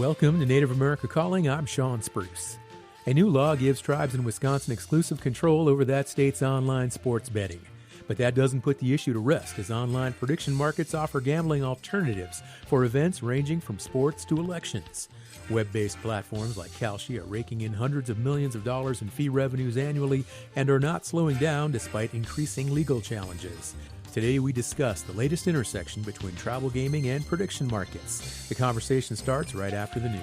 Welcome to Native America Calling. I'm Sean Spruce. A new law gives tribes in Wisconsin exclusive control over that state's online sports betting. But that doesn't put the issue to rest, as online prediction markets offer gambling alternatives for events ranging from sports to elections. Web-based platforms like Kalshi are raking in hundreds of millions of dollars in fee revenues annually and are not slowing down despite increasing legal challenges. Today we discuss the latest intersection between tribal gaming and prediction markets. The conversation starts right after the news.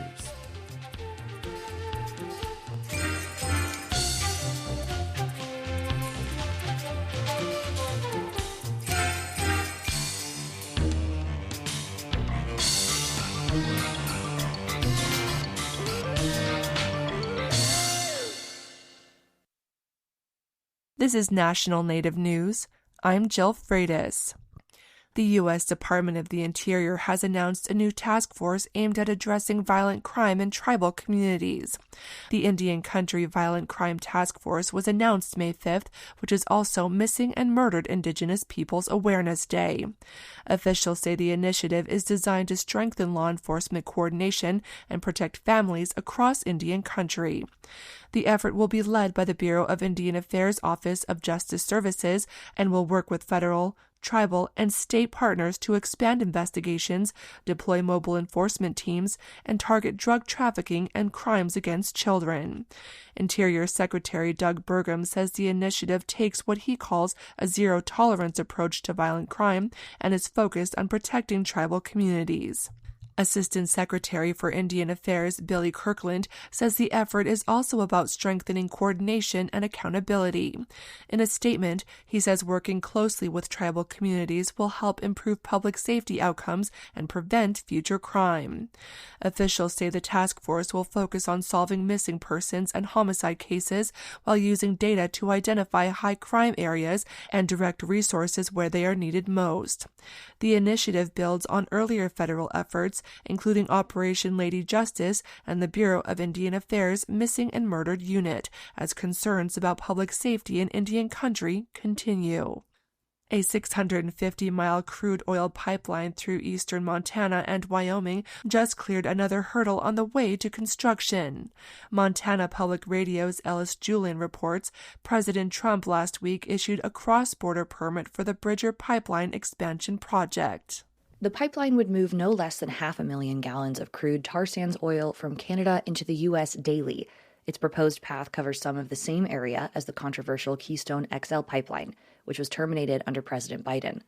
This is National Native News. I'm Jill Freitas. The U.S. Department of the Interior has announced a new task force aimed at addressing violent crime in tribal communities. The Indian Country Violent Crime Task Force was announced May 5th, which is also Missing and Murdered Indigenous Peoples Awareness Day. Officials say the initiative is designed to strengthen law enforcement coordination and protect families across Indian Country. The effort will be led by the Bureau of Indian Affairs Office of Justice Services and will work with federal, tribal, and state partners to expand investigations, deploy mobile enforcement teams, and target drug trafficking and crimes against children. Interior Secretary Doug Burgum says the initiative takes what he calls a zero-tolerance approach to violent crime and is focused on protecting tribal communities. Assistant Secretary for Indian Affairs Billy Kirkland says the effort is also about strengthening coordination and accountability. In a statement, he says working closely with tribal communities will help improve public safety outcomes and prevent future crime. Officials say the task force will focus on solving missing persons and homicide cases while using data to identify high crime areas and direct resources where they are needed most. The initiative builds on earlier federal efforts, including Operation Lady Justice and the Bureau of Indian Affairs Missing and Murdered Unit, as concerns about public safety in Indian Country continue. A 650-mile crude oil pipeline through eastern Montana and Wyoming just cleared another hurdle on the way to construction. Montana Public Radio's Ellis Julien reports President Trump last week issued a cross-border permit for the Bridger Pipeline expansion project. The pipeline would move no less than 500,000 gallons of crude tar sands oil from Canada into the U.S. daily. Its proposed path covers some of the same area as the controversial Keystone XL pipeline, which was terminated under President Biden.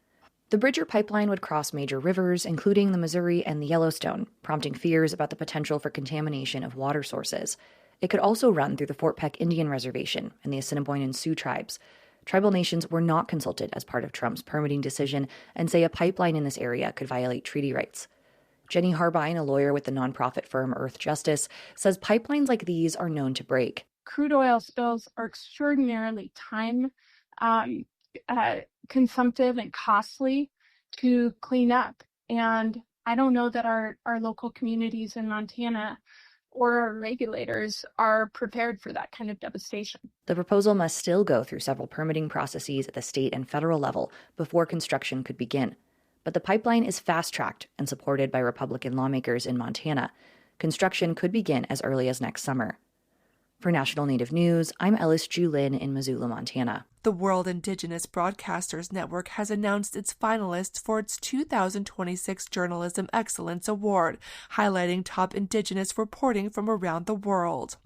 The Bridger pipeline would cross major rivers, including the Missouri and the Yellowstone, prompting fears about the potential for contamination of water sources. It could also run through the Fort Peck Indian Reservation and the Assiniboine Sioux tribes. Tribal nations were not consulted as part of Trump's permitting decision and say a pipeline in this area could violate treaty rights. Jenny Harbine, a lawyer with the nonprofit firm Earth Justice, says pipelines like these are known to break. Crude oil spills are extraordinarily time consumptive and costly to clean up. And I don't know that our local communities in Montana or our regulators are prepared for that kind of devastation. The proposal must still go through several permitting processes at the state and federal level before construction could begin. But the pipeline is fast-tracked and supported by Republican lawmakers in Montana. Construction could begin as early as next summer. For National Native News, I'm Ellis Julien in Missoula, Montana. The World Indigenous Broadcasters Network has announced its finalists for its 2026 Journalism Excellence Award, highlighting top Indigenous reporting from around the world.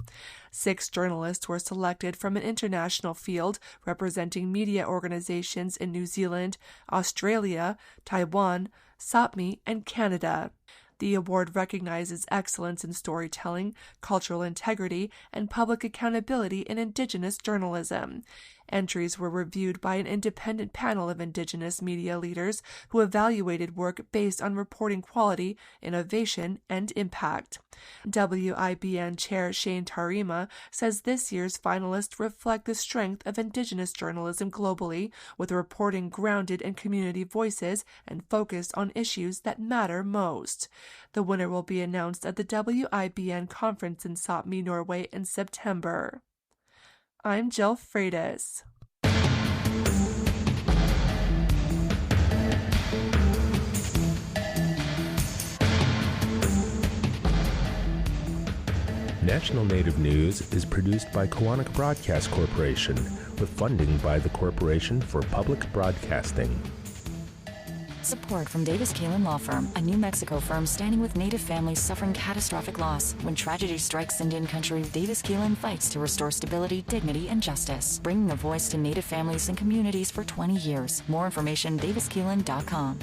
6 journalists were selected from an international field representing media organizations in New Zealand, Australia, Taiwan, Sapmi, and Canada. The award recognizes excellence in storytelling, cultural integrity, and public accountability in Indigenous journalism. Entries were reviewed by an independent panel of Indigenous media leaders who evaluated work based on reporting quality, innovation, and impact. WIBN Chair Shane Tarima says this year's finalists reflect the strength of Indigenous journalism globally, with reporting grounded in community voices and focused on issues that matter most. The winner will be announced at the WIBN conference in Sapmi, Norway in September. I'm Jill Freitas. National Native News is produced by Koahnic Broadcast Corporation with funding by the Corporation for Public Broadcasting. Support from Davis Keelan Law Firm, a New Mexico firm standing with Native families suffering catastrophic loss. When tragedy strikes Indian country, Davis Keelan fights to restore stability, dignity, and justice, bringing a voice to Native families and communities for 20 years. More information, daviskeelan.com.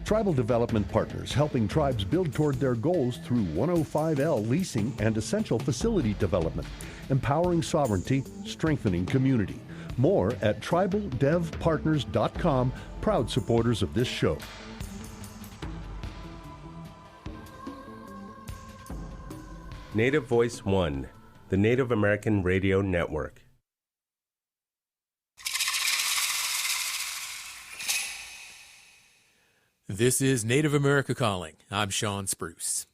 Tribal Development Partners, helping tribes build toward their goals through 105L leasing and essential facility development, empowering sovereignty, strengthening community. More at tribaldevpartners.com, proud supporters of this show. Native Voice One, the Native American Radio Network. This is Native America Calling. I'm Sean Spruce.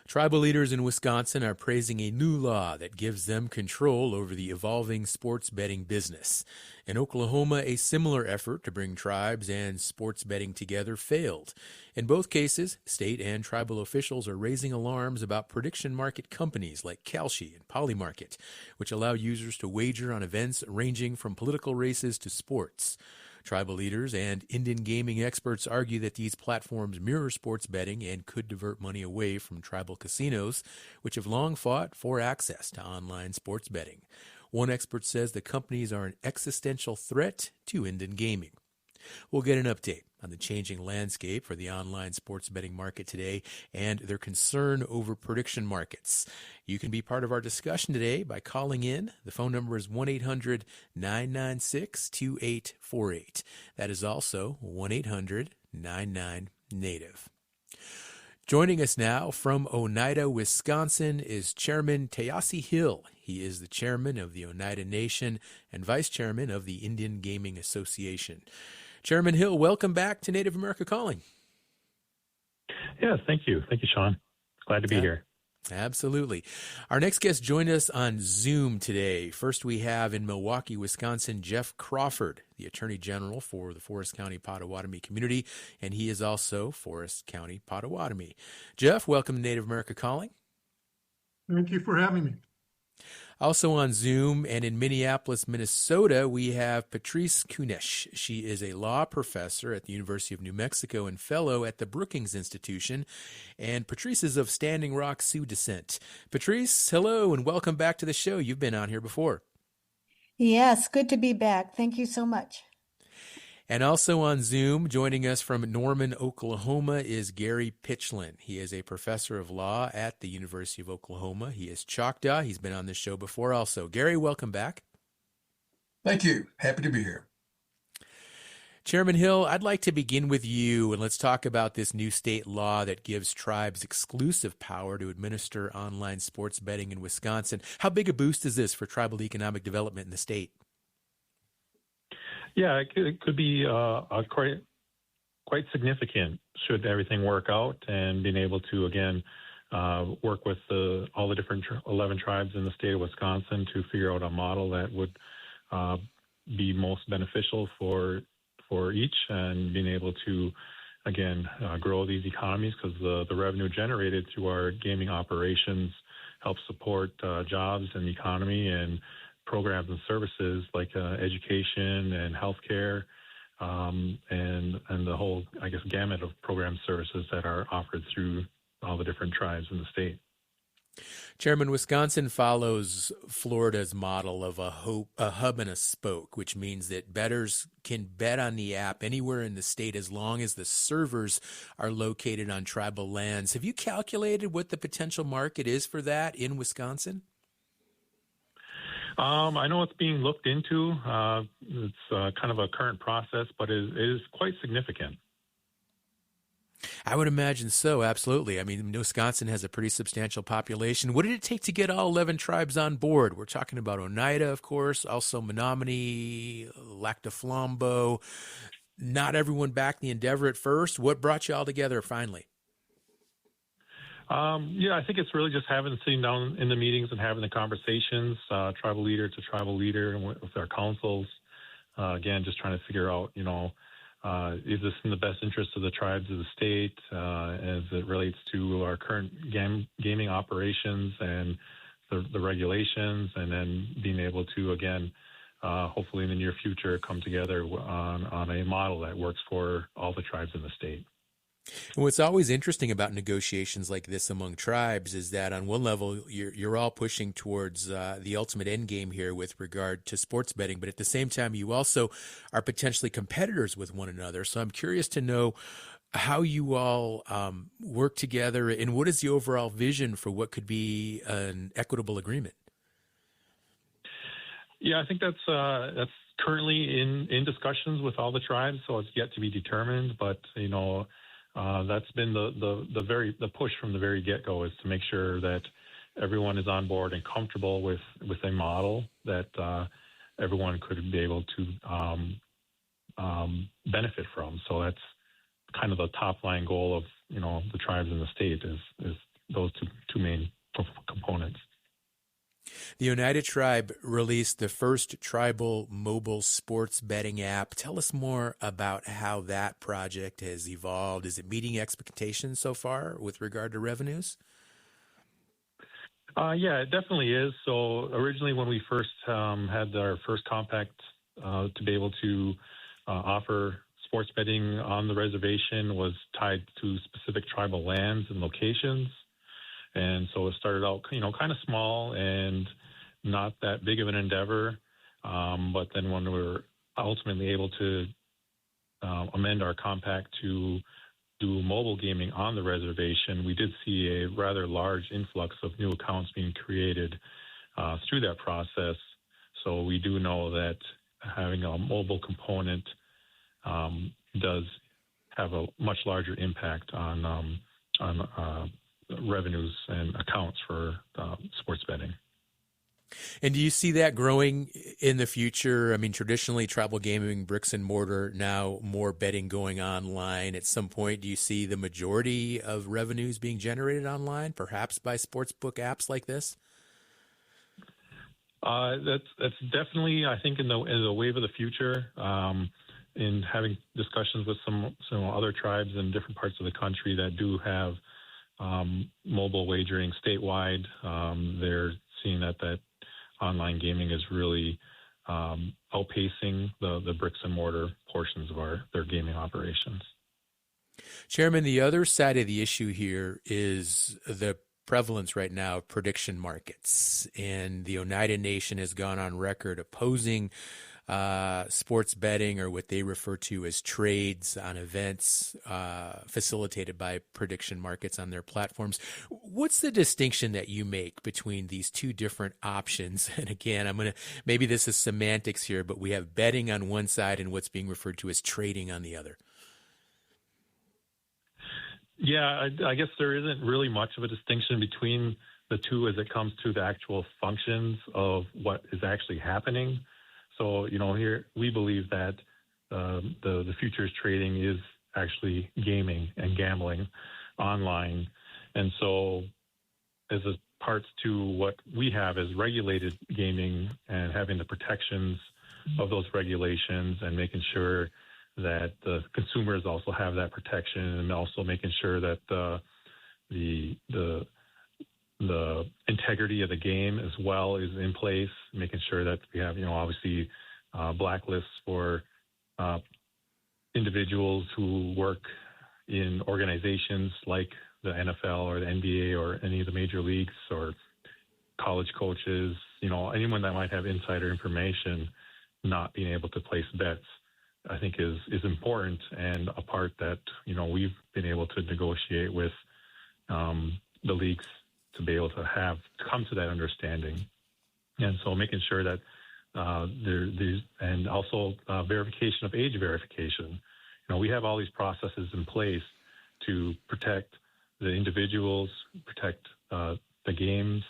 Tribal leaders in Wisconsin are praising a new law that gives them control over the evolving sports betting business. In Oklahoma, a similar effort to bring tribes and sports betting together failed. In both cases, state and tribal officials are raising alarms about prediction market companies like Kalshi and Polymarket, which allow users to wager on events ranging from political races to sports. Tribal leaders and Indian gaming experts argue that these platforms mirror sports betting and could divert money away from tribal casinos, which have long fought for access to online sports betting. One expert says the companies are an existential threat to Indian gaming. We'll get an update on the changing landscape for the online sports betting market today and their concern over prediction markets. You can be part of our discussion today by calling in. The phone number is 1-800-996-2848. That is also 1-800-99-NATIVE. Joining us now from Oneida, Wisconsin is Chairman Tayaci Hill. He is the chairman of the Oneida Nation and vice chairman of the Indian Gaming Association. Chairman Hill, welcome back to Native America Calling. Yes, thank you. Thank you, Sean. Glad to be here. Absolutely. Our next guest joined us on Zoom today. First, we have in Milwaukee, Wisconsin, Jeff Crawford, the Attorney General for the Forest County Potawatomi community, and he is also Forest County Potawatomi. Jeff, welcome to Native America Calling. Thank you for having me. Also on Zoom and in Minneapolis, Minnesota, we have Patrice Kunesh. She is a law professor at the University of New Mexico and fellow at the Brookings Institution. And Patrice is of Standing Rock Sioux descent. Patrice, hello and welcome back to the show. You've been on here before. Yes, good to be back. Thank you so much. And also on Zoom, joining us from Norman, Oklahoma, is Gary Pitchlynn. He is a professor of law at the University of Oklahoma. He is Choctaw. He's been on this show before also. Gary, welcome back. Thank you. Happy to be here. Chairman Hill, I'd like to begin with you, and let's talk about this new state law that gives tribes exclusive power to administer online sports betting in Wisconsin. How big a boost is this for tribal economic development in the state? Yeah, it could be quite significant should everything work out, and being able to, again, work with all the different 11 tribes in the state of Wisconsin to figure out a model that would be most beneficial for each, and being able to, again, grow these economies, because the revenue generated through our gaming operations helps support jobs and the economy and programs and services like education and healthcare, and the whole, I guess, gamut of program services that are offered through all the different tribes in the state. Chairman, Wisconsin follows Florida's model of a hub and a spoke, which means that bettors can bet on the app anywhere in the state as long as the servers are located on tribal lands. Have you calculated what the potential market is for that in Wisconsin? I know it's being looked into. It's kind of a current process, but it is quite significant. I would imagine so, absolutely. I mean, Wisconsin has a pretty substantial population. What did it take to get all 11 tribes on board? We're talking about Oneida, of course, also Menominee, Lac du Flambeau. Not everyone backed the endeavor at first. What brought you all together finally? Yeah, I think it's really just sitting down in the meetings and having the conversations, tribal leader to tribal leader, and with our councils. Again, just trying to figure out, is this in the best interest of the tribes of the state as it relates to our current gaming operations and the regulations, and then being able to, again, hopefully in the near future, come together on a model that works for all the tribes in the state. And what's always interesting about negotiations like this among tribes is that on one level, you're all pushing towards the ultimate end game here with regard to sports betting, but at the same time, you also are potentially competitors with one another. So I'm curious to know how you all work together, and what is the overall vision for what could be an equitable agreement? Yeah, I think that's currently in discussions with all the tribes, so it's yet to be determined. But that's been the push from the very get-go, is to make sure that everyone is on board and comfortable with a model that everyone could be able to benefit from. So that's kind of the top line goal of the tribes in the state is those two main components. The Oneida Tribe released the first tribal mobile sports betting app. Tell us more about how that project has evolved. Is it meeting expectations so far with regard to revenues? Yeah, it definitely is. So originally when we first had our first compact to be able to offer sports betting on the reservation was tied to specific tribal lands and locations. And so it started out, kind of small and not that big of an endeavor. But then when we were ultimately able to amend our compact to do mobile gaming on the reservation, we did see a rather large influx of new accounts being created through that process. So we do know that having a mobile component does have a much larger impact on revenues and accounts for sports betting. And do you see that growing in the future? I mean, traditionally, tribal gaming, bricks and mortar, now more betting going online. At some point, do you see the majority of revenues being generated online, perhaps by sportsbook apps like this? That's definitely, I think, in the wave of the future. In having discussions with some other tribes in different parts of the country that do have mobile wagering statewide, they're seeing that online gaming is really outpacing the bricks and mortar portions of their gaming operations. Chairman, the other side of the issue here is the prevalence right now of prediction markets, and the Oneida Nation has gone on record opposing sports betting, or what they refer to as trades on events facilitated by prediction markets on their platforms. What's the distinction that you make between these two different options? And again, maybe this is semantics here, but we have betting on one side and what's being referred to as trading on the other. Yeah, I guess there isn't really much of a distinction between the two as it comes to the actual functions of what is actually happening. So, here we believe that the futures trading is actually gaming and gambling online. And so as a parts to what we have as regulated gaming and having the protections of those regulations and making sure that the consumers also have that protection, and also making sure that the integrity of the game as well is in place, making sure that we have, obviously blacklists for individuals who work in organizations like the NFL or the NBA or any of the major leagues, or college coaches, anyone that might have insider information not being able to place bets, I think is important, and a part that, we've been able to negotiate with the leagues to be able to come to that understanding. And so making sure that and also verification of age verification. We have all these processes in place to protect the individuals, protect the games,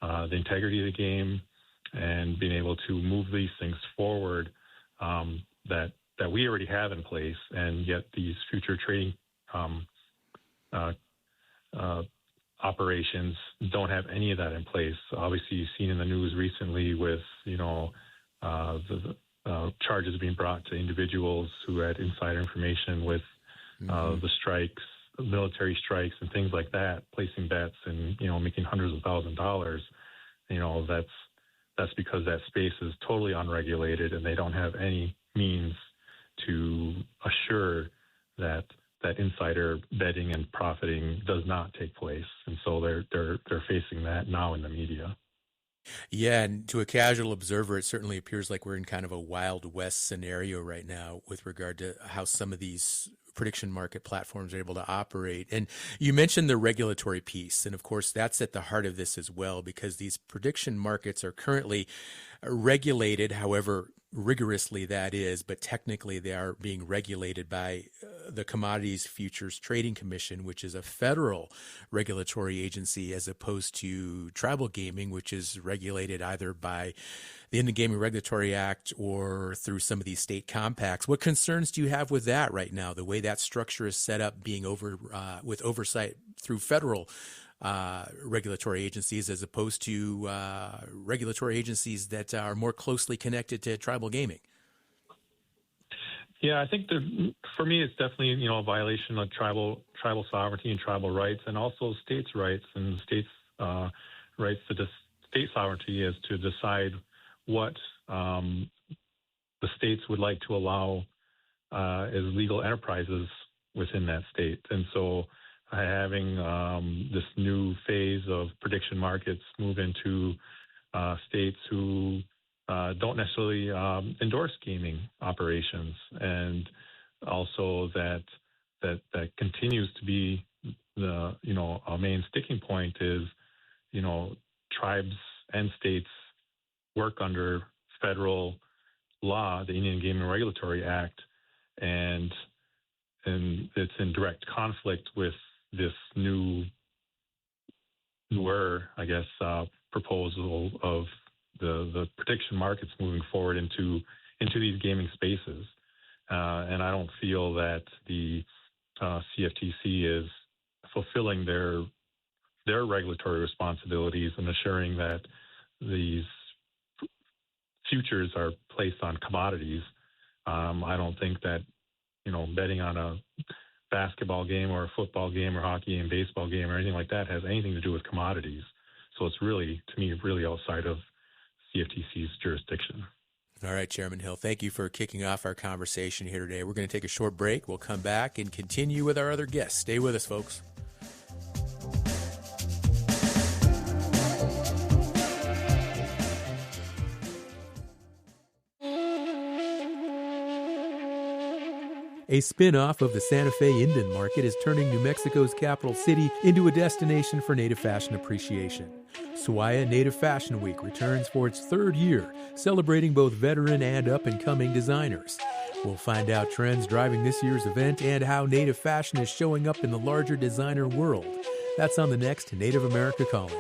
the integrity of the game, and being able to move these things forward that we already have in place, and yet these future trading operations don't have any of that in place. Obviously, you've seen in the news recently with, the charges being brought to individuals who had insider information with the strikes, military strikes, and things like that, placing bets and making hundreds of thousands of dollars. That's because that space is totally unregulated, and they don't have any means to assure that insider betting and profiting does not take place. And so they're facing that now in the media. Yeah, and to a casual observer, it certainly appears like we're in kind of a Wild West scenario right now with regard to how some of these prediction market platforms are able to operate. And you mentioned the regulatory piece, and of course that's at the heart of this as well, because these prediction markets are currently regulated, however rigorously that is, but technically they are being regulated by the Commodities Futures Trading Commission, which is a federal regulatory agency, as opposed to tribal gaming, which is regulated either by the Indian Gaming Regulatory Act or through some of these state compacts. What concerns do you have with that right now, the way that structure is set up, being with oversight through federal regulatory agencies as opposed to regulatory agencies that are more closely connected to tribal gaming? Yeah, I think for me, it's definitely a violation of tribal sovereignty and tribal rights, and also states' rights and states' rights to state sovereignty is to decide what the states would like to allow as legal enterprises within that state. And so having this new phase of prediction markets move into states who don't necessarily endorse gaming operations, and also that continues to be the a main sticking point is tribes and states work under federal law, the Indian Gaming Regulatory Act, and it's in direct conflict with this newer, I guess, proposal of the prediction markets moving forward into these gaming spaces. And I don't feel that the CFTC is fulfilling their regulatory responsibilities and assuring that these futures are placed on commodities. I don't think that betting on a basketball game or a football game or hockey and baseball game or anything like that has anything to do with commodities. So it's really, to me, really outside of CFTC's jurisdiction. All right, Chairman Hill, thank you for kicking off our conversation here today. We're going to take a short break. We'll come back and continue with our other guests. Stay with us, folks. A spin-off of the Santa Fe Indian Market is turning New Mexico's capital city into a destination for Native fashion appreciation. Swaya Native Fashion Week returns for its third year, celebrating both veteran and up-and-coming designers. We'll find out trends driving this year's event and how Native fashion is showing up in the larger designer world. That's on the next Native America Calling.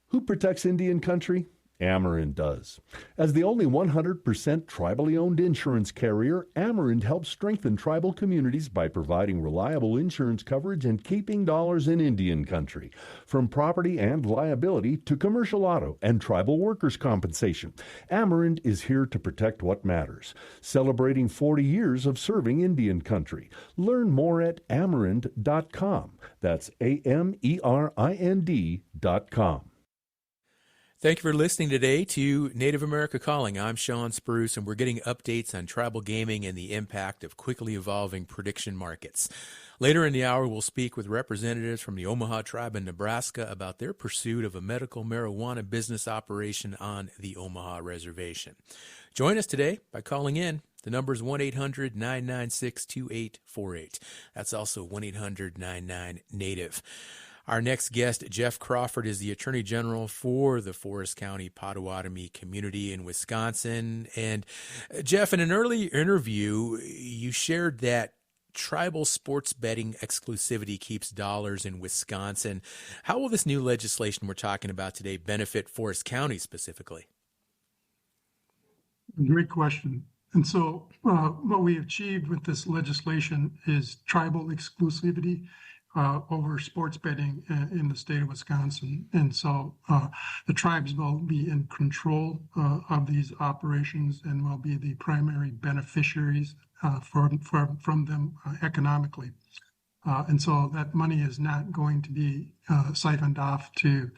Who protects Indian country? Amerind does. As the only 100% tribally owned insurance carrier, Amerind helps strengthen tribal communities by providing reliable insurance coverage and keeping dollars in Indian country. From property and liability to commercial auto and tribal workers' compensation, Amerind is here to protect what matters. Celebrating 40 years of serving Indian country. Learn more at Amerind.com. That's AMERIND.com. Thank you for listening today to Native America Calling. I'm Sean Spruce, and we're getting updates on tribal gaming and the impact of quickly evolving prediction markets. Later in the hour, we'll speak with representatives from the Omaha tribe in Nebraska about their pursuit of a medical marijuana business operation on the Omaha Reservation. Join us today by calling in. The number is 1-800-996-2848. That's also 1-800-99-NATIVE. Our next guest, Jeff Crawford, is the Attorney General for the Forest County Potawatomi community in Wisconsin. And Jeff, in an early interview, you shared that tribal sports betting exclusivity keeps dollars in Wisconsin. How will this new legislation we're talking about today benefit Forest County specifically? Great question. And so what we achieved with this legislation is tribal exclusivity over sports betting in the state of Wisconsin. And so the tribes will be in control of these operations and will be the primary beneficiaries from them economically. And so that money is not going to be siphoned off to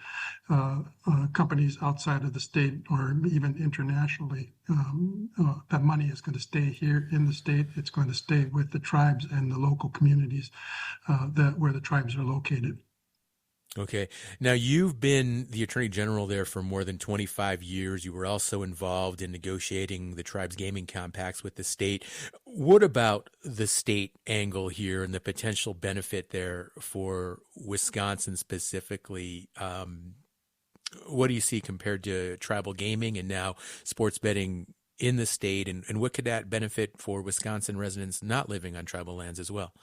companies outside of the state or even internationally. That money is going to stay here in the state. It's going to stay with the tribes and the local communities where the tribes are located. Okay. Now, you've been the Attorney General there for more than 25 years. You were also involved in negotiating the tribes' gaming compacts with the state. What about the state angle here and the potential benefit there for Wisconsin specifically? What do you see compared to tribal gaming and now sports betting in the state? And what could that benefit for Wisconsin residents not living on tribal lands as well?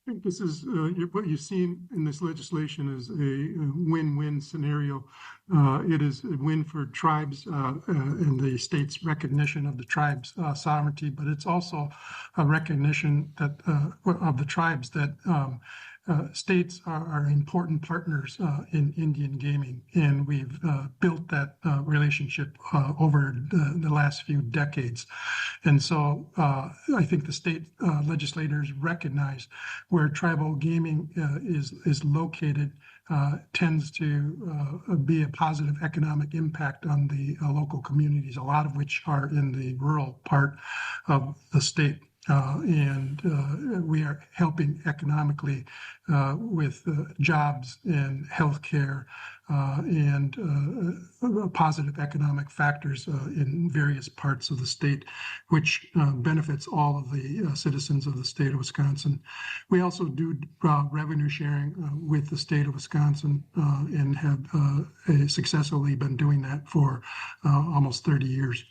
I think this is what you've seen in this legislation is a win-win scenario. It is a win for tribes and the state's recognition of the tribes' sovereignty, but it's also a recognition that of the tribes that states are important partners in Indian gaming, and we've built that relationship over the last few decades. And so I think the state legislators recognize where tribal gaming is located tends to be a positive economic impact on the local communities, a lot of which are in the rural part of the state. And we are helping economically with jobs and healthcare and positive economic factors in various parts of the state, which benefits all of the citizens of the state of Wisconsin. We also do revenue sharing with the state of Wisconsin and have successfully been doing that for almost 30 years.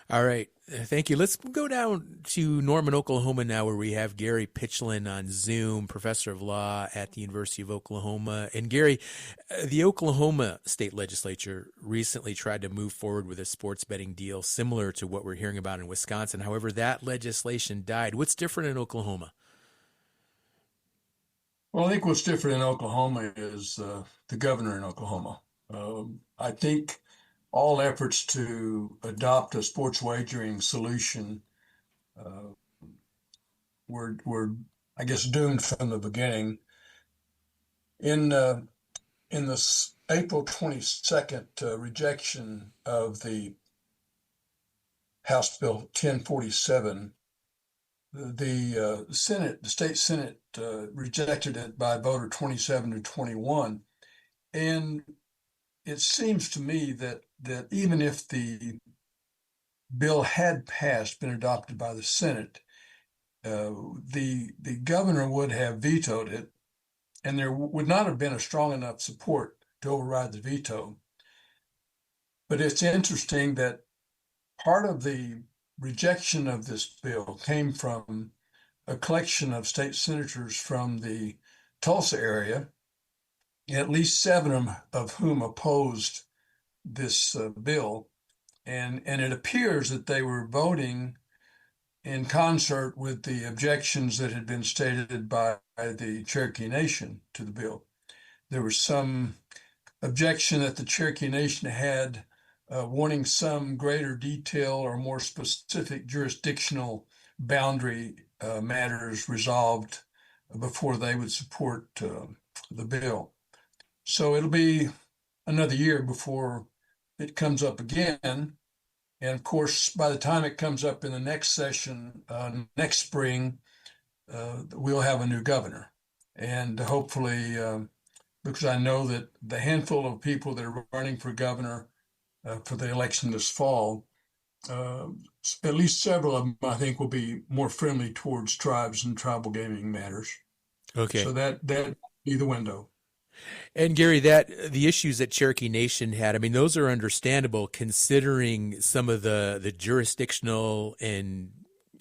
All right. Thank you. Let's go down to Norman, Oklahoma now, where we have Gary Pitchlynn on Zoom, professor of law at the University of Oklahoma. And Gary, the Oklahoma state legislature recently tried to move forward with a sports betting deal similar to what we're hearing about in Wisconsin. However, that legislation died. What's different in Oklahoma? Well, I think what's different in Oklahoma is the governor in Oklahoma. I think all efforts to adopt a sports wagering solution were, I guess, doomed from the beginning. In the April 22nd rejection of the House Bill 1047, the state Senate rejected it by a vote of 27 to 21, and it seems to me that even if the bill had been adopted by the Senate, the governor would have vetoed it, and there would not have been a strong enough support to override the veto. But it's interesting that part of the rejection of this bill came from a collection of state senators from the Tulsa area, at least 7 of whom opposed this bill. And it appears that they were voting in concert with the objections that had been stated by the Cherokee Nation to the bill. There was some objection that the Cherokee Nation had wanting some greater detail or more specific jurisdictional boundary matters resolved before they would support the bill. So it'll be another year before it comes up again. And of course, by the time it comes up in the next session, next spring, we'll have a new governor. And hopefully, because I know that the handful of people that are running for governor for the election this fall, at least several of them, I think, will be more friendly towards tribes and tribal gaming matters. Okay. So that be the window. And Gary, the issues that Cherokee Nation had, I mean, those are understandable considering some of the jurisdictional and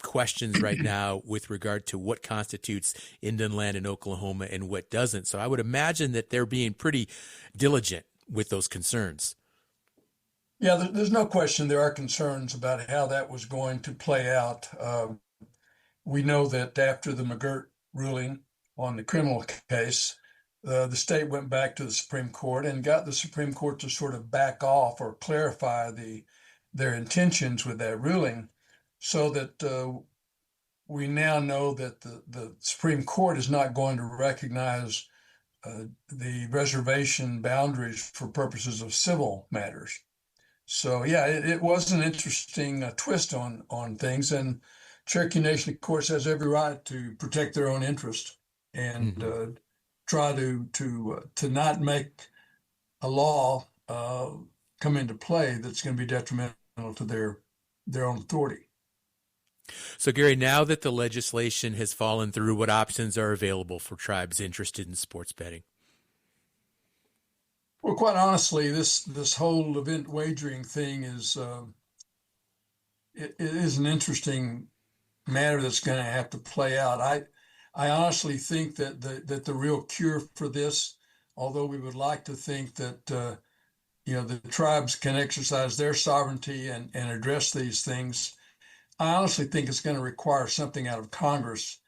questions right now with regard to what constitutes Indian land in Oklahoma and what doesn't. So I would imagine that they're being pretty diligent with those concerns. Yeah, there's no question there are concerns about how that was going to play out. We know that after the McGirt ruling on the criminal case, the state went back to the Supreme Court and got the Supreme Court to sort of back off or clarify their intentions with that ruling, so that we now know that the Supreme Court is not going to recognize the reservation boundaries for purposes of civil matters. So yeah, it was an interesting twist on things, and Cherokee Nation, of course, has every right to protect their own interest and try to not make a law come into play that's going to be detrimental to their own authority. So, Gary, now that the legislation has fallen through, what options are available for tribes interested in sports betting? Well, quite honestly, this whole event wagering thing is it is an interesting matter that's going to have to play out. I honestly think that the real cure for this, although we would like to think that the tribes can exercise their sovereignty and address these things, I honestly think it's going to require something out of Congress.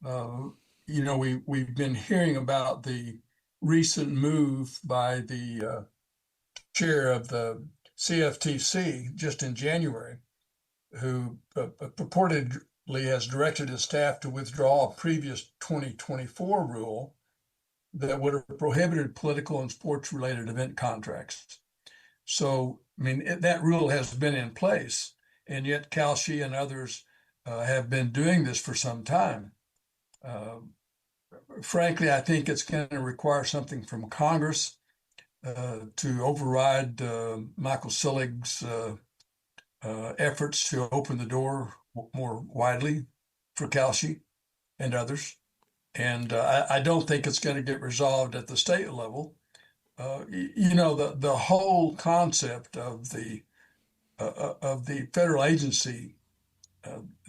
We've been hearing about the recent move by the chair of the CFTC just in January, who purportedly has directed his staff to withdraw a previous 2024 rule that would have prohibited political and sports-related event contracts. So, I mean, that rule has been in place, and yet Kalshi and others have been doing this for some time. Frankly, I think it's going to require something from Congress to override Michael Sillig's efforts to open the door more widely for Kalshi and others. And I don't think it's going to get resolved at the state level. The whole concept of the federal agency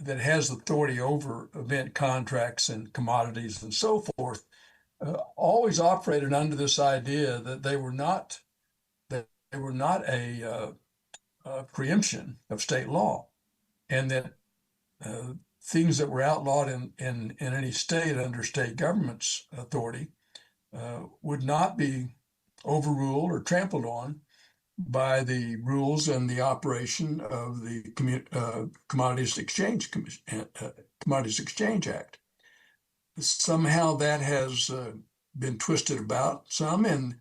that has authority over event contracts and commodities and so forth always operated under this idea that they were not a preemption of state law, and that things that were outlawed in any state under state government's authority would not be overruled or trampled on by the rules and the operation of the Commodities Exchange Act. Somehow that has been twisted about some, and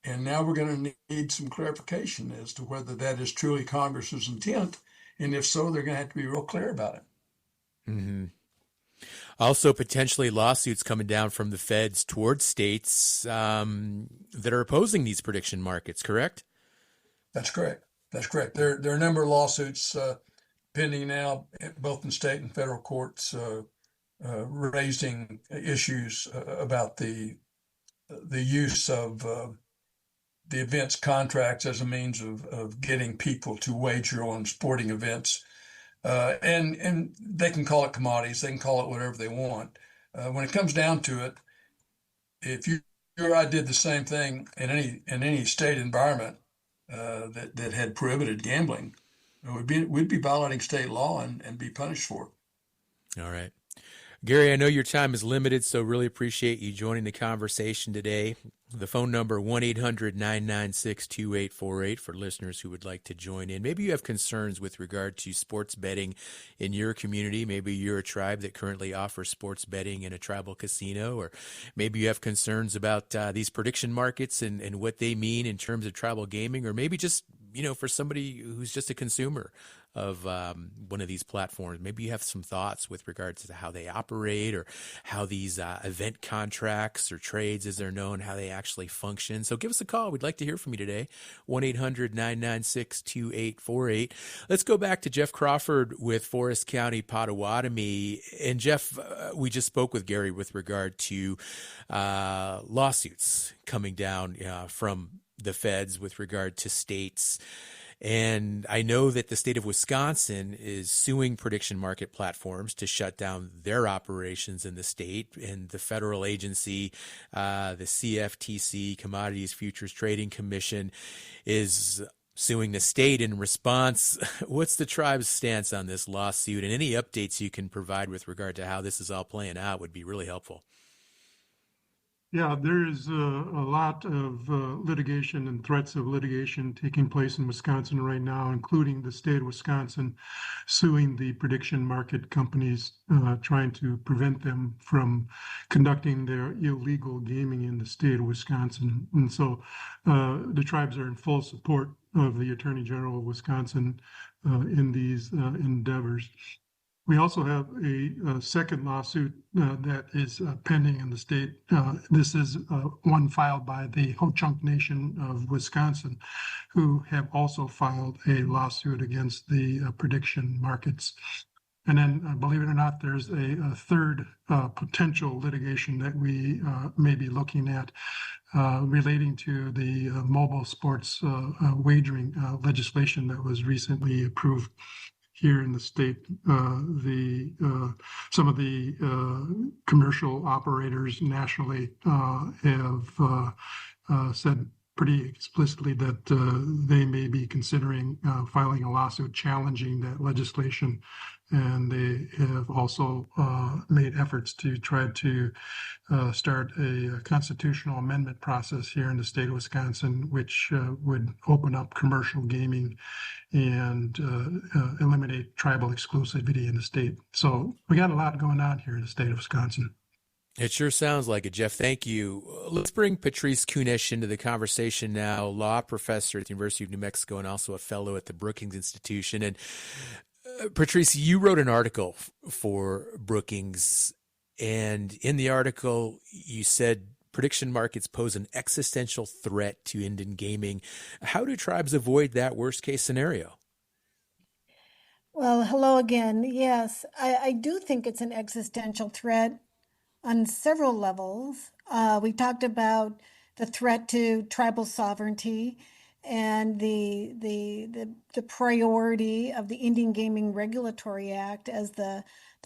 now we're going to need some clarification as to whether that is truly Congress's intent, and if so, they're going to have to be real clear about it. Mm-hmm. Also, potentially lawsuits coming down from the feds towards states that are opposing these prediction markets, correct? That's correct. There are a number of lawsuits pending now, both in state and federal courts, raising issues about the use of the events contracts as a means of getting people to wager on sporting events. And they can call it commodities, they can call it whatever they want. When it comes down to it, if you or I did the same thing in any state environment that had prohibited gambling, we'd be violating state law and be punished for it. All right. Gary, I know your time is limited, so really appreciate you joining the conversation today. The phone number, 1-800-996-2848 for listeners who would like to join in. Maybe you have concerns with regard to sports betting in your community. Maybe you're a tribe that currently offers sports betting in a tribal casino, or maybe you have concerns about these prediction markets and what they mean in terms of tribal gaming, or maybe just, for somebody who's just a consumer of one of these platforms. Maybe you have some thoughts with regards to how they operate, or how these event contracts or trades, as they're known, how they actually function. So give us a call. We'd like to hear from you today. 1-800-996-2848. Let's go back to Jeff Crawford with Forest County Potawatomi. And Jeff, we just spoke with Gary with regard to lawsuits coming down from the feds with regard to states. And I know that the state of Wisconsin is suing prediction market platforms to shut down their operations in the state. And the federal agency, the CFTC, Commodities Futures Trading Commission, is suing the state in response. What's the tribe's stance on this lawsuit, and any updates you can provide with regard to how this is all playing out would be really helpful. Yeah, there is a lot of litigation and threats of litigation taking place in Wisconsin right now, including the state of Wisconsin suing the prediction market companies, trying to prevent them from conducting their illegal gaming in the state of Wisconsin. And so the tribes are in full support of the Attorney General of Wisconsin in these endeavors. We also have a second lawsuit that is pending in the state. This is one filed by the Ho-Chunk Nation of Wisconsin, who have also filed a lawsuit against the prediction markets. And then, believe it or not, there's a third potential litigation that we may be looking at relating to the mobile sports wagering legislation that was recently approved here in the state. Some of the commercial operators nationally have said pretty explicitly that they may be considering filing a lawsuit challenging that legislation. And they have also made efforts to try to start a constitutional amendment process here in the state of Wisconsin, which would open up commercial gaming and eliminate tribal exclusivity in the state. So we got a lot going on here in the state of Wisconsin. It sure sounds like it, Jeff. Thank you. Let's bring Patrice Kunesh into the conversation now, law professor at the University of New Mexico and also a fellow at the Brookings Institution. And Patrice, you wrote an article for Brookings, and in the article you said prediction markets pose an existential threat to Indian gaming. How do tribes avoid that worst case scenario? Well, hello again. Yes, I do think it's an existential threat on several levels. We talked about the threat to tribal sovereignty and the priority of the Indian Gaming Regulatory Act as the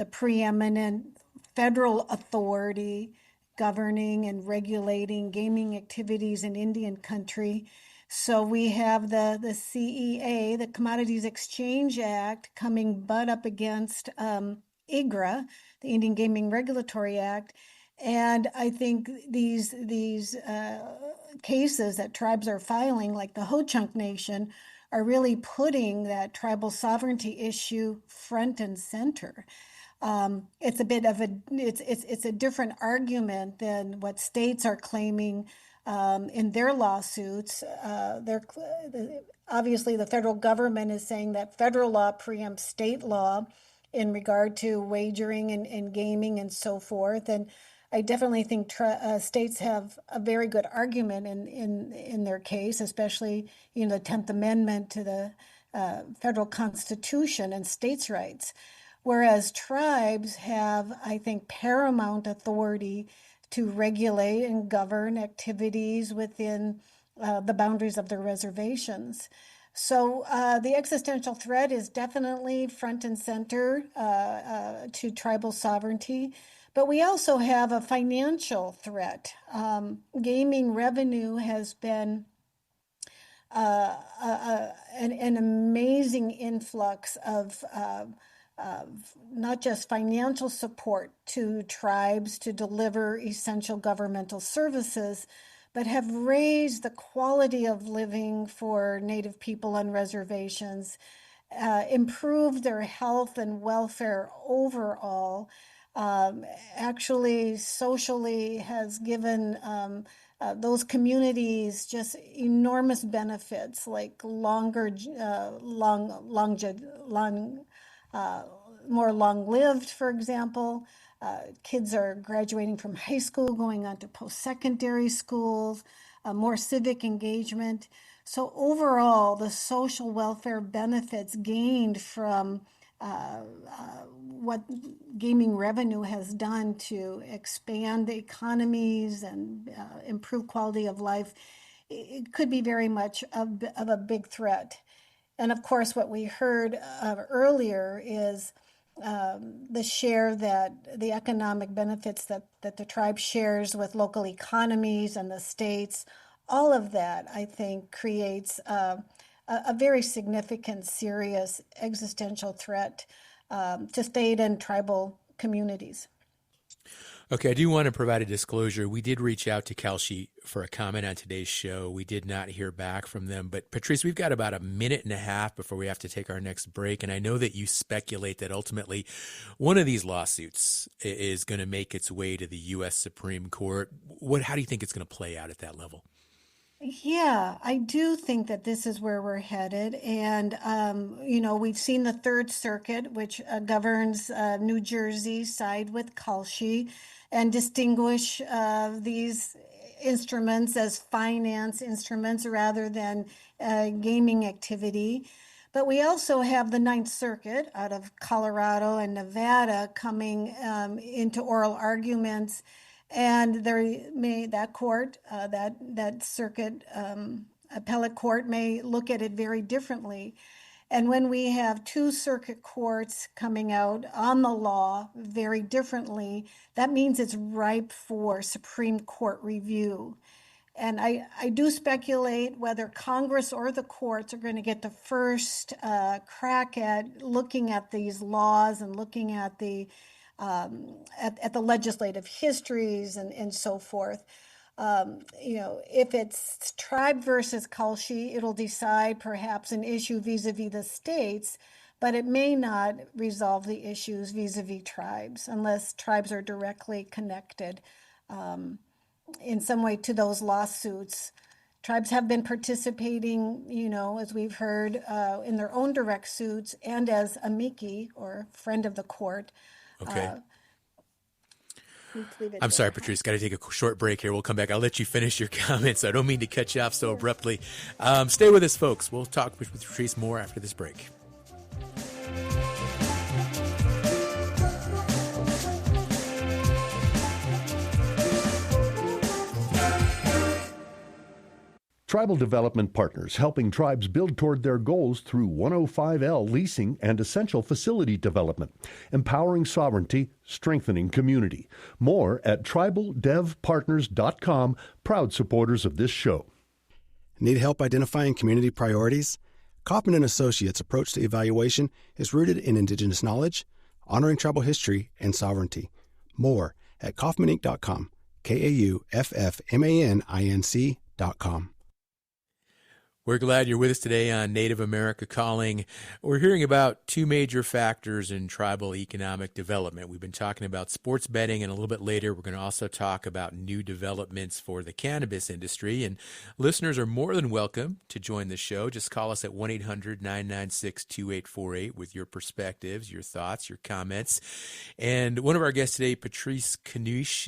preeminent federal authority governing and regulating gaming activities in Indian country. So we have the CEA, the Commodities Exchange Act, coming butt up against IGRA, the Indian Gaming Regulatory Act. And I think these cases that tribes are filing, like the Ho-Chunk Nation, are really putting that tribal sovereignty issue front and center. It's a bit of it's a different argument than what states are claiming in their lawsuits. Obviously, the federal government is saying that federal law preempts state law in regard to wagering and gaming and so forth. And I definitely think states have a very good argument in their case, especially the 10th Amendment to the federal Constitution and states' rights. Whereas tribes have, I think, paramount authority to regulate and govern activities within the boundaries of their reservations. So the existential threat is definitely front and center to tribal sovereignty. But we also have a financial threat. Gaming revenue has been an amazing influx of not just financial support to tribes to deliver essential governmental services, but have raised the quality of living for Native people on reservations, improved their health and welfare overall, actually socially has given those communities just enormous benefits, like more long-lived, for example. Kids are graduating from high school, going on to post-secondary schools, more civic engagement. So overall, the social welfare benefits gained from what gaming revenue has done to expand the economies and improve quality of life, it could be very much of a big threat. And of course, what we heard earlier is the share that the economic benefits that the tribe shares with local economies and the states. All of that, I think, creates a very significant, serious existential threat to state and tribal communities. Okay, I do want to provide a disclosure. We did reach out to Kalshi for a comment on today's show. We did not hear back from them. But Patrice, we've got about a minute and a half before we have to take our next break. And I know that you speculate that ultimately one of these lawsuits is going to make its way to the U.S. Supreme Court. How do you think it's going to play out at that level? Yeah, I do think that this is where we're headed. And, we've seen the Third Circuit, which governs New Jersey, side with Kalshi and distinguish these instruments as finance instruments rather than gaming activity. But we also have the Ninth Circuit out of Colorado and Nevada coming into oral arguments. And that court, that circuit appellate court may look at it very differently. And when we have two circuit courts coming out on the law very differently, that means it's ripe for Supreme Court review. And I do speculate whether Congress or the courts are going to get the first crack at looking at these laws and looking at the legislative histories and so forth. If it's tribe versus Kalshi, it'll decide perhaps an issue vis-a-vis the states, but it may not resolve the issues vis-a-vis tribes unless tribes are directly connected in some way to those lawsuits. Tribes have been participating, as we've heard, in their own direct suits and as amici or friend of the court. Okay. I'm sorry, Patrice, got to take a short break here. We'll come back. I'll let you finish your comments. I don't mean to cut you off so abruptly. Stay with us, folks. We'll talk with Patrice more after this break. Tribal Development Partners, helping tribes build toward their goals through 105L leasing and essential facility development, empowering sovereignty, strengthening community. More at tribaldevpartners.com, proud supporters of this show. Need help identifying community priorities? Kaufman & Associates' approach to evaluation is rooted in Indigenous knowledge, honoring tribal history, and sovereignty. More at kaufmaninc.com, KAUFFMANINC.com. We're glad you're with us today on Native America Calling. We're hearing about two major factors in tribal economic development. We've been talking about sports betting, and a little bit later we're going to also talk about new developments for the cannabis industry. And listeners are more than welcome to join the show. Just call us at 1-800-996-2848 with your perspectives, your thoughts, your comments. And one of our guests today, Patrice Kunesh,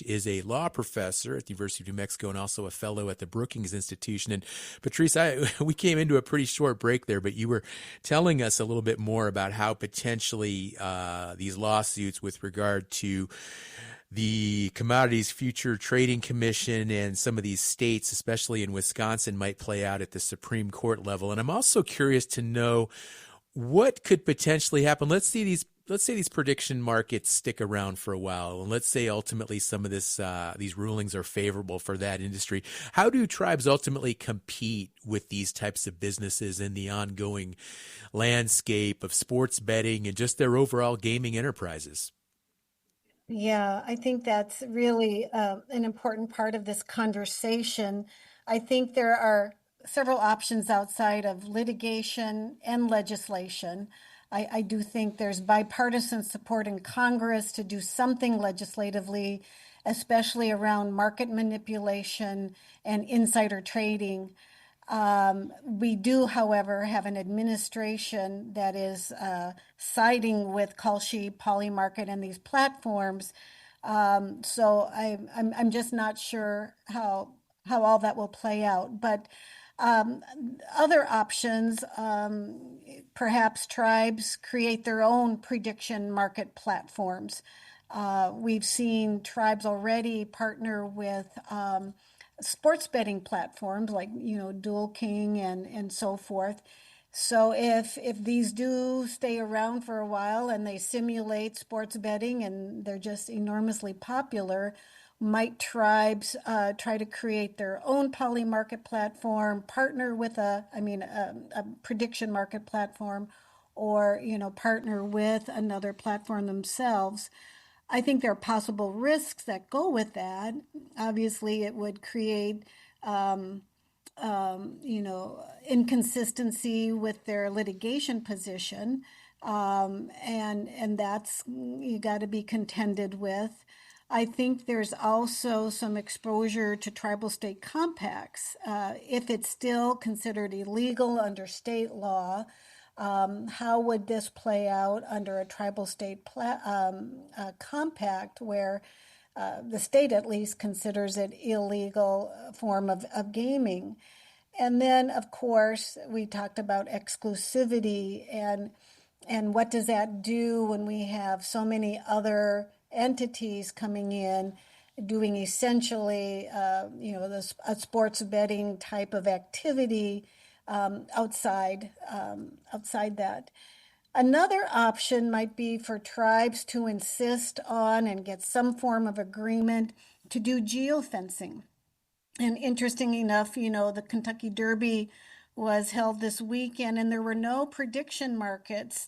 is a law professor at the University of New Mexico and also a fellow at the Brookings Institution. And Patrice, we came into a pretty short break there, but you were telling us a little bit more about how potentially these lawsuits with regard to the Commodities Future Trading Commission and some of these states, especially in Wisconsin, might play out at the Supreme Court level. And I'm also curious to know what could potentially happen. Let's say these prediction markets stick around for a while, and let's say ultimately some of these rulings are favorable for that industry. How do tribes ultimately compete with these types of businesses in the ongoing landscape of sports betting and just their overall gaming enterprises? Yeah, I think that's really an important part of this conversation. I think there are several options outside of litigation and legislation. I do think there's bipartisan support in Congress to do something legislatively, especially around market manipulation and insider trading. We do, however, have an administration that is siding with Kalshi, Polymarket, and these platforms. So I'm just not sure how all that will play out. But other options, perhaps tribes create their own prediction market platforms. We've seen tribes already partner with sports betting platforms like, Dual King and so forth. So if these do stay around for a while and they simulate sports betting and they're just enormously popular, Might tribes try to create their own poly market platform, partner with a prediction market platform, or partner with another platform themselves? I think there are possible risks that go with that. Obviously, it would create inconsistency with their litigation position, and that's you got to be contended with. I think there's also some exposure to tribal state compacts. If it's still considered illegal under state law, how would this play out under a tribal state compact where the state at least considers it illegal form of gaming? And then, of course, we talked about exclusivity and what does that do when we have so many other entities coming in doing essentially, a sports betting type of activity outside that. Another option might be for tribes to insist on and get some form of agreement to do geofencing. And interesting enough, the Kentucky Derby was held this weekend, and there were no prediction markets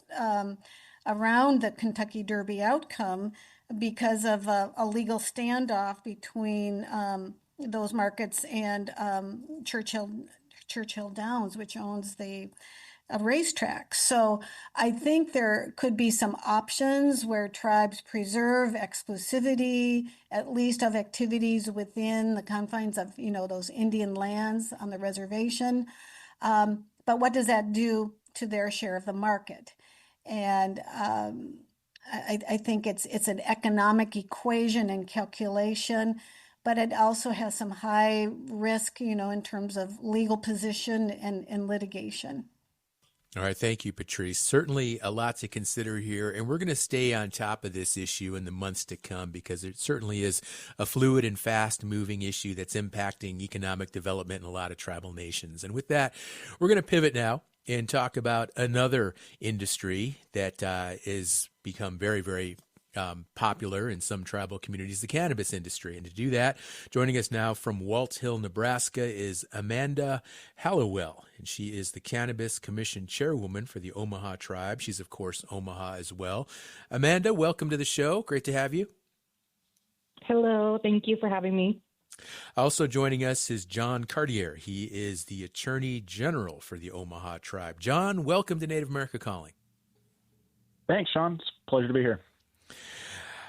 around the Kentucky Derby outcome because of a legal standoff between those markets and Churchill Downs, which owns the racetrack. So I think there could be some options where tribes preserve exclusivity, at least of activities within the confines of, those Indian lands on the reservation. But what does that do to their share of the market? And I think it's an economic equation and calculation, but it also has some high risk, in terms of legal position and litigation. All right. Thank you, Patrice. Certainly a lot to consider here, and we're going to stay on top of this issue in the months to come because it certainly is a fluid and fast-moving issue that's impacting economic development in a lot of tribal nations. And with that, we're going to pivot now and talk about another industry that is become very, very popular in some tribal communities, the cannabis industry. And to do that, joining us now from Waltz Hill, Nebraska is Amanda Hallowell, and she is the Cannabis Commission Chairwoman for the Omaha Tribe. She's, of course, Omaha as well. Amanda, welcome to the show. Great to have you. Hello. Thank you for having me. Also joining us is John Cartier. He is the Attorney General for the Omaha Tribe. John, welcome to Native America Calling. Thanks, Sean. It's a pleasure to be here.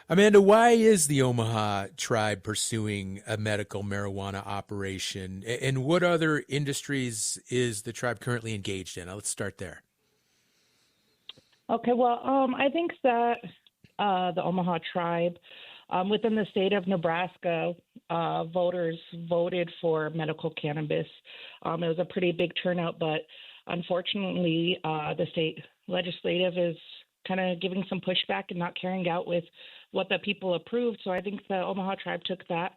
Amanda, why is the Omaha Tribe pursuing a medical marijuana operation? And what other industries is the tribe currently engaged in? Let's start there. Okay, well, I think that the Omaha Tribe, within the state of Nebraska, voters voted for medical cannabis. It was a pretty big turnout, but unfortunately, the state legislative is kind of giving some pushback and not carrying out with what the people approved. So I think the Omaha Tribe took that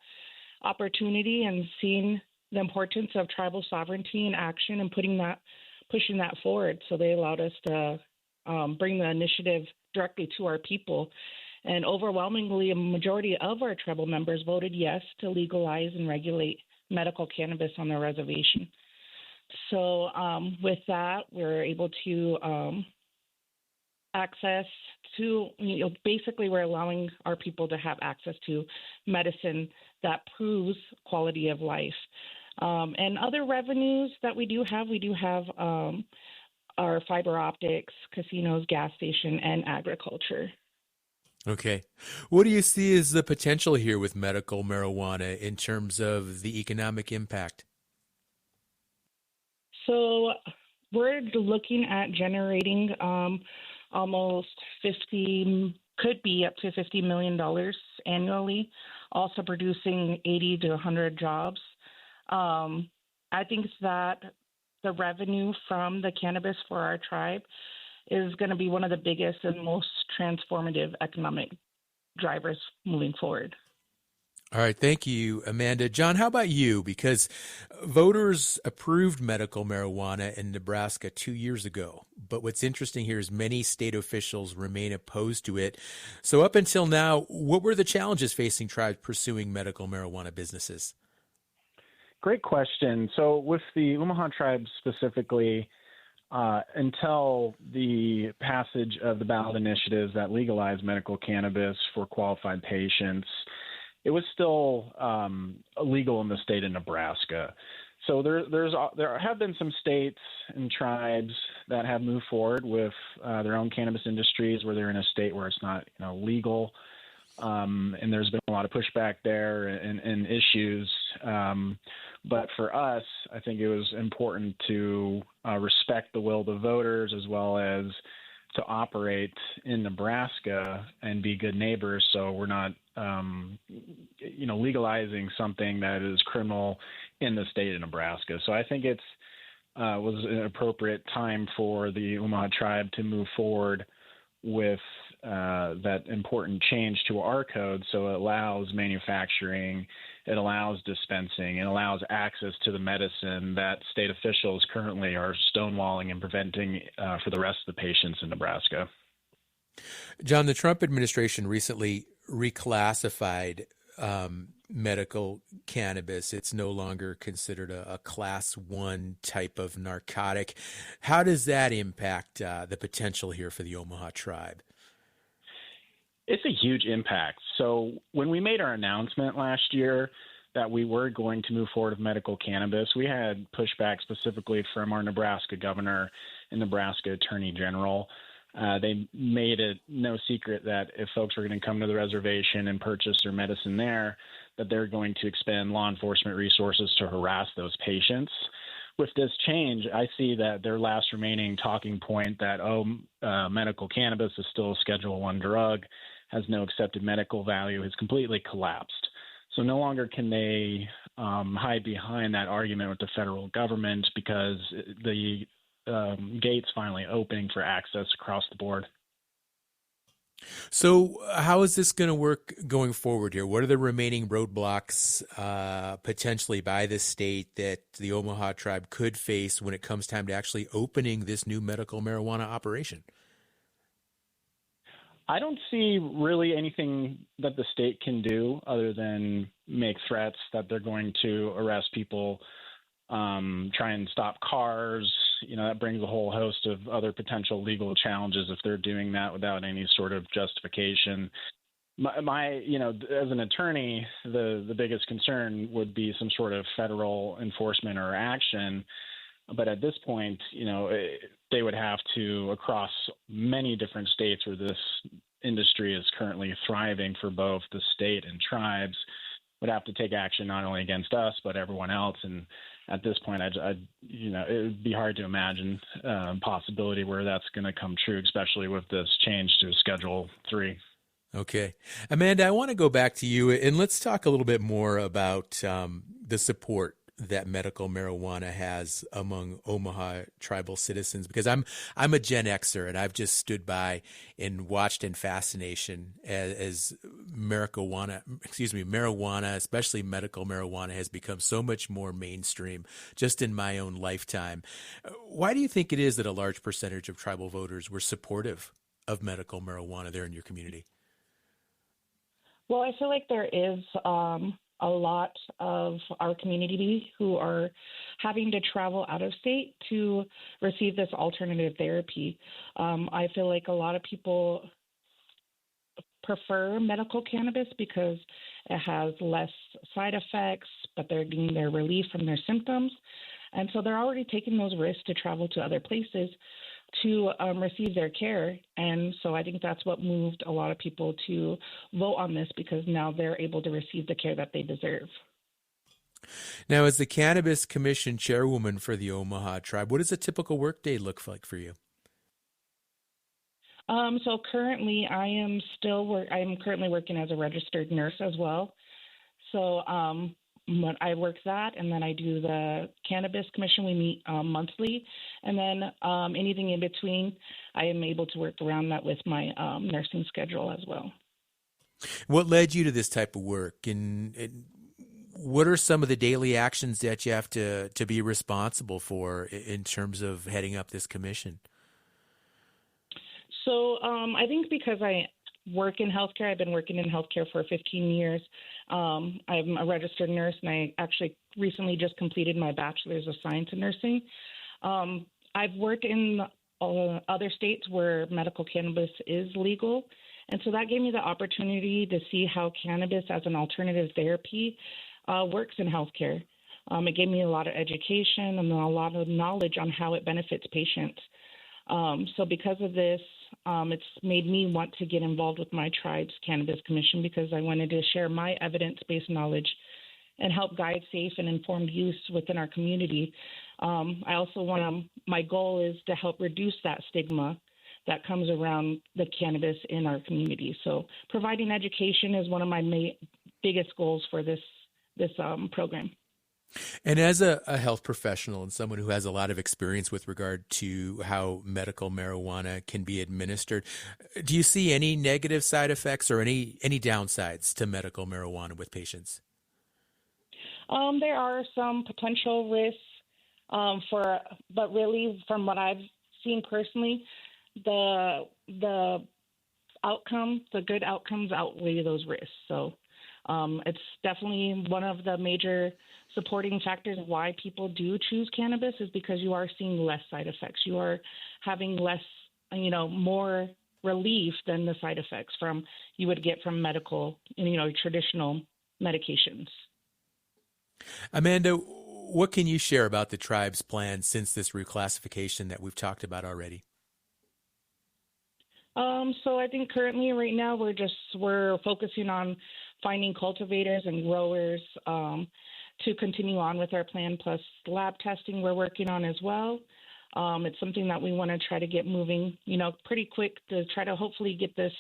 opportunity and seeing the importance of tribal sovereignty in action and pushing that forward. So they allowed us to bring the initiative directly to our people. And overwhelmingly, a majority of our tribal members voted yes to legalize and regulate medical cannabis on their reservation. So with that, we're able to access to, basically we're allowing our people to have access to medicine that proves quality of life. And other revenues that we do have our fiber optics, casinos, gas station, and agriculture. Okay. What do you see as the potential here with medical marijuana in terms of the economic impact? So we're looking at generating almost could be up to $50 million annually, also producing 80 to 100 jobs. I think that the revenue from the cannabis for our tribe is going to be one of the biggest and most transformative economic drivers moving forward. All right. Thank you, Amanda. John, how about you? Because voters approved medical marijuana in Nebraska 2 years ago. But what's interesting here is many state officials remain opposed to it. So up until now, what were the challenges facing tribes pursuing medical marijuana businesses? Great question. So with the Omaha tribe specifically, until the passage of the ballot initiatives that legalize medical cannabis for qualified patients, it was still illegal in the state of Nebraska. So there have been some states and tribes that have moved forward with their own cannabis industries where they're in a state where it's not legal. And there's been a lot of pushback there and issues. But for us, I think it was important to respect the will of the voters as well as to operate in Nebraska and be good neighbors. So we're not, legalizing something that is criminal in the state of Nebraska. So I think it's was an appropriate time for the Omaha tribe to move forward with that important change to our code. So it allows manufacturing, it allows dispensing, it allows access to the medicine that state officials currently are stonewalling and preventing for the rest of the patients in Nebraska. John, the Trump administration recently reclassified medical cannabis. It's no longer considered a class 1 type of narcotic. How does that impact the potential here for the Omaha tribe? It's a huge impact. So when we made our announcement last year that we were going to move forward with medical cannabis, we had pushback specifically from our Nebraska governor and Nebraska attorney general. They made it no secret that if folks were going to come to the reservation and purchase their medicine there, that they're going to expend law enforcement resources to harass those patients. With this change, I see that their last remaining talking point that, medical cannabis is still a Schedule I drug, has no accepted medical value, has completely collapsed. So no longer can they hide behind that argument with the federal government because the gates finally opening for access across the board. So how is this going to work going forward here? What are the remaining roadblocks potentially by the state that the Omaha tribe could face when it comes time to actually opening this new medical marijuana operation? I don't see really anything that the state can do other than make threats that they're going to arrest people, try and stop cars. That brings a whole host of other potential legal challenges if they're doing that without any sort of justification. My as an attorney, the biggest concern would be some sort of federal enforcement or action. But at this point, they would have to, across many different states where this industry is currently thriving for both the state and tribes, would have to take action not only against us, but everyone else. And at this point, it would be hard to imagine a possibility where that's going to come true, especially with this change to Schedule III. Okay. Amanda, I want to go back to you and let's talk a little bit more about the support that medical marijuana has among Omaha tribal citizens, because I'm a Gen Xer and I've just stood by and watched in fascination as marijuana, especially medical marijuana, has become so much more mainstream just in my own lifetime. Why do you think it is that a large percentage of tribal voters were supportive of medical marijuana there in your community? Well, I feel like there is a lot of our community who are having to travel out of state to receive this alternative therapy. I feel like a lot of people prefer medical cannabis because it has less side effects, but they're getting their relief from their symptoms. And so they're already taking those risks to travel to other places to receive their care. And so I think that's what moved a lot of people to vote on this, because now they're able to receive the care that they deserve. Now, as the Cannabis Commission chairwoman for the Omaha tribe, what does a typical workday look like for you? So currently I am currently working as a registered nurse as well. So I work that, and then I do the Cannabis Commission. We meet monthly, and then anything in between, I am able to work around that with my nursing schedule as well. What led you to this type of work, and what are some of the daily actions that you have to be responsible for in terms of heading up this commission? So I think because I work in healthcare, I've been working in healthcare for 15 years. I'm a registered nurse, and I actually recently just completed my bachelor's of science in nursing. I've worked in other states where medical cannabis is legal. And so that gave me the opportunity to see how cannabis as an alternative therapy works in healthcare. It gave me a lot of education and a lot of knowledge on how it benefits patients. So because of this, it's made me want to get involved with my tribe's cannabis commission because I wanted to share my evidence-based knowledge and help guide safe and informed use within our community. I also my goal is to help reduce that stigma that comes around the cannabis in our community. So providing education is one of my biggest goals for this program. And as a health professional and someone who has a lot of experience with regard to how medical marijuana can be administered, do you see any negative side effects or any downsides to medical marijuana with patients? There are some potential risks but really from what I've seen personally, the good outcomes outweigh those risks. So it's definitely one of the major supporting factors why people do choose cannabis is because you are seeing less side effects. You are having less, more relief than the side effects you would get from medical, traditional medications. Amanda, what can you share about the tribe's plan since this reclassification that we've talked about already? So I think currently right now we're focusing on finding cultivators and growers to continue on with our plan, plus lab testing we're working on as well. It's something that we want to try to get moving, pretty quick to try to hopefully get this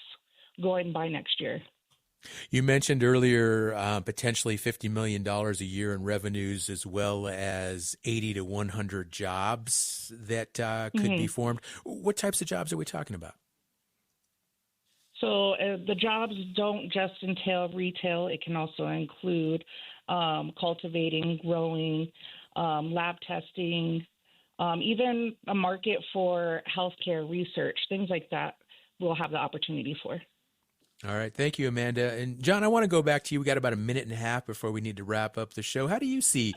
going by next year. You mentioned earlier potentially $50 million a year in revenues, as well as 80 to 100 jobs that could be formed. What types of jobs are we talking about? So the jobs don't just entail retail. It can also include cultivating, growing, lab testing, even a market for healthcare research, things like that we'll have the opportunity for. All right. Thank you, Amanda. And John, I want to go back to you. We got about a minute and a half before we need to wrap up the show. How do you see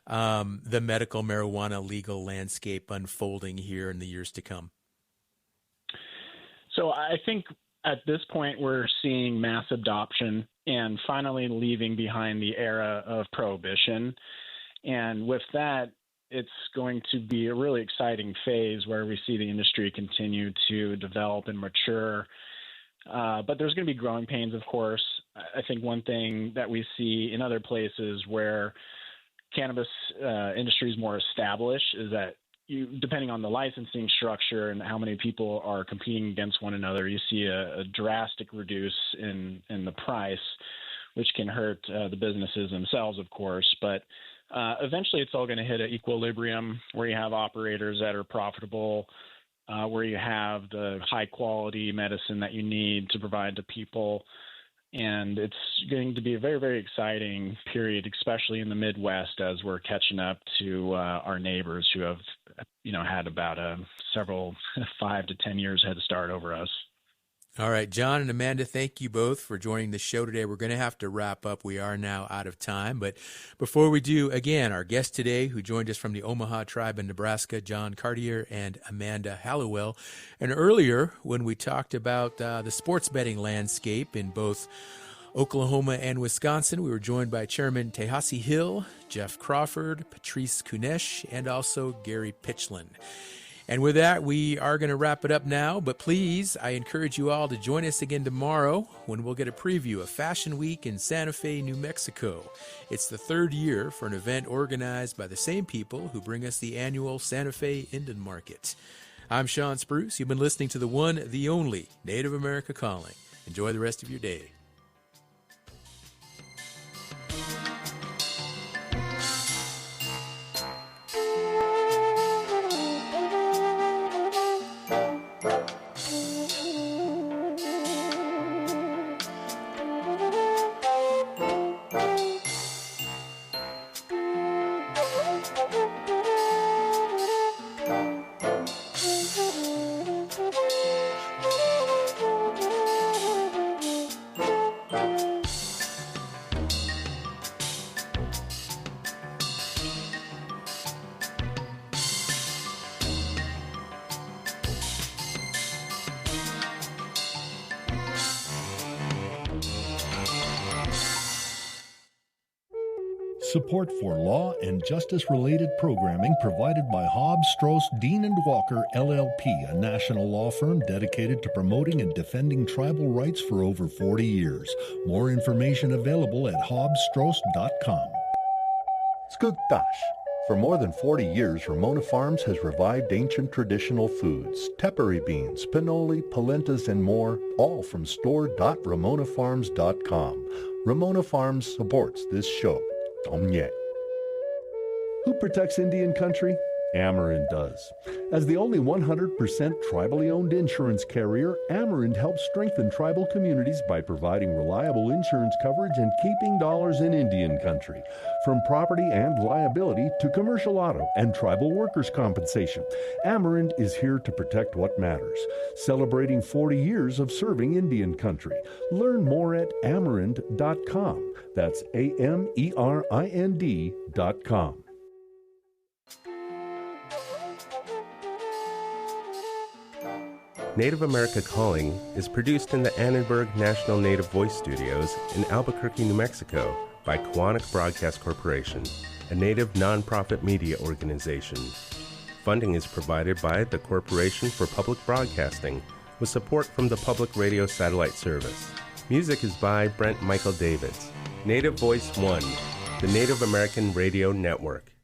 the medical marijuana legal landscape unfolding here in the years to come? So I think at this point, we're seeing mass adoption and finally leaving behind the era of prohibition. And with that, it's going to be a really exciting phase where we see the industry continue to develop and mature. But there's going to be growing pains, of course. I think one thing that we see in other places where cannabis industry is more established is that depending on the licensing structure and how many people are competing against one another, you see a drastic reduce in the price, which can hurt the businesses themselves, of course. But eventually it's all going to hit an equilibrium where you have operators that are profitable, where you have the high quality medicine that you need to provide to people. And it's going to be a very, very exciting period, especially in the Midwest, as we're catching up to our neighbors who have, had about several 5 to 10 years head start over us. All right, John and Amanda, thank you both for joining the show today. We're going to have to wrap up. We are now out of time. But before we do, again, our guests today who joined us from the Omaha tribe in Nebraska, John Cartier and Amanda Hallowell. And earlier, when we talked about the sports betting landscape in both Oklahoma and Wisconsin, we were joined by Chairman Tehasi Hill, Jeff Crawford, Patrice Kunesh, and also Gary Pitchlin. And with that, we are going to wrap it up now. But please, I encourage you all to join us again tomorrow when we'll get a preview of Fashion Week in Santa Fe, New Mexico. It's the third year for an event organized by the same people who bring us the annual Santa Fe Indian Market. I'm Sean Spruce. You've been listening to the one, the only Native America Calling. Enjoy the rest of your day. Support for law and justice-related programming provided by Hobbs, Strauss, Dean & Walker, LLP, a national law firm dedicated to promoting and defending tribal rights for over 40 years. More information available at hobbsstrauss.com. Skugtash. For more than 40 years, Ramona Farms has revived ancient traditional foods, tepary beans, pinoli, polentas, and more, all from store.ramonafarms.com. Ramona Farms supports this show. Omye. Who protects Indian country? Amerind does. As the only 100% tribally owned insurance carrier, Amerind helps strengthen tribal communities by providing reliable insurance coverage and keeping dollars in Indian country. From property and liability to commercial auto and tribal workers' compensation, Amerind is here to protect what matters. Celebrating 40 years of serving Indian country. Learn more at amerind.com. That's AMERIND.com. Native America Calling is produced in the Annenberg National Native Voice Studios in Albuquerque, New Mexico by Koahnic Broadcast Corporation, a Native nonprofit media organization. Funding is provided by the Corporation for Public Broadcasting with support from the Public Radio Satellite Service. Music is by Brent Michael Davids. Native Voice One, the Native American Radio Network.